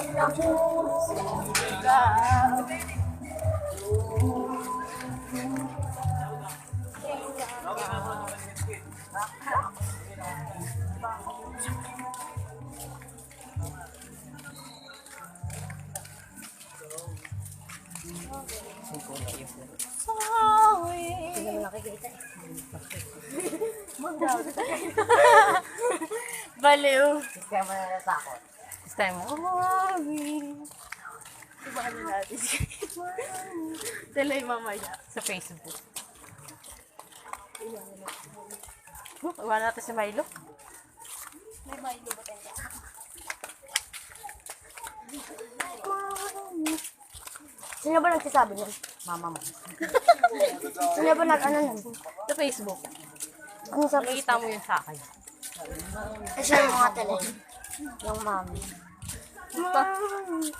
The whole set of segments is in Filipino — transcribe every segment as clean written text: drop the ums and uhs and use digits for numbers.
Hindi naman nakikita eh. Baliw. Kaya mo na natakot. This time, mami. Diba ano natin? Tuloy mamaya sa Facebook. Iwan natin si Milo. May Milo ba tayo? Sino ba nagsasabi nun? Mama mo. Sino ba nag-ano nun? Sa Facebook. Ano sa Nakikita mo yun sa akin. Eh, siya yung mga tele. Yung mami.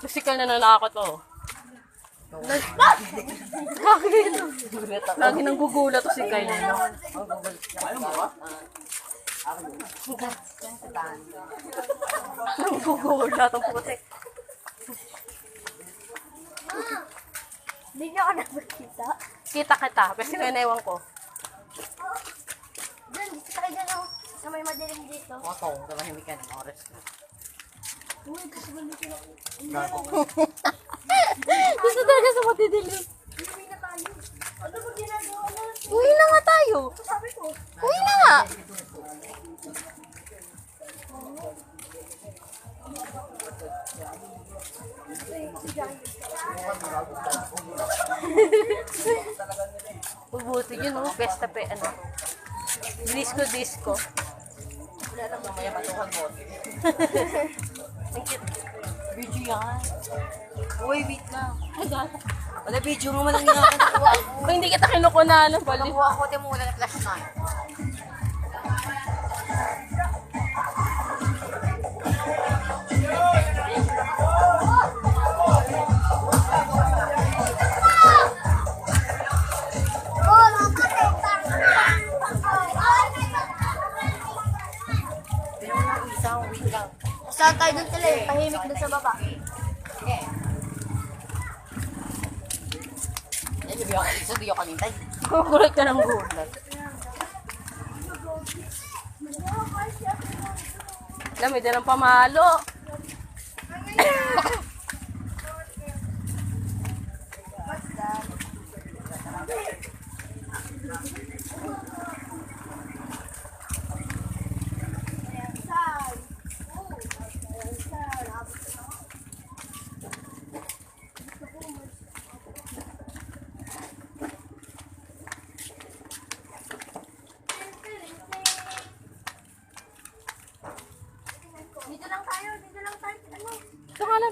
Physical na nanakot to. Lagi nang gugulat to si Kyle. Nang gugulat ang putik. Hindi niyo ako nakikita. Kita. Kasi naiwan ko. Diyan, dito tayo dyan ako. Sa may madilim dito. Oto, tumahimik ka ng oras na. Uy, kasi balik na ako. Gusto talaga sa matidilim. Uwi na tayo. Ano ba ginagawa natin? Uwi na nga tayo. Sabi ko. Uwi na nga. Mabuti yun, no? Pesta pe, ano? Disco. Wala lang mamaya matukan mo. Ang cute. Video yan. Uy, wait lang. Wala video mo man lang ginagawa. Kung hindi kita kinukunan, bali. Nakuha ko, tiyan mo wala na flash na. Saan tayo dun tila eh? Tahimik dun sa baba. Hindi ako kanintay. Kukulit ka ng gulat. Alam, may dalang pamalo. Dito lang tayo. Ano? Ito nga lang.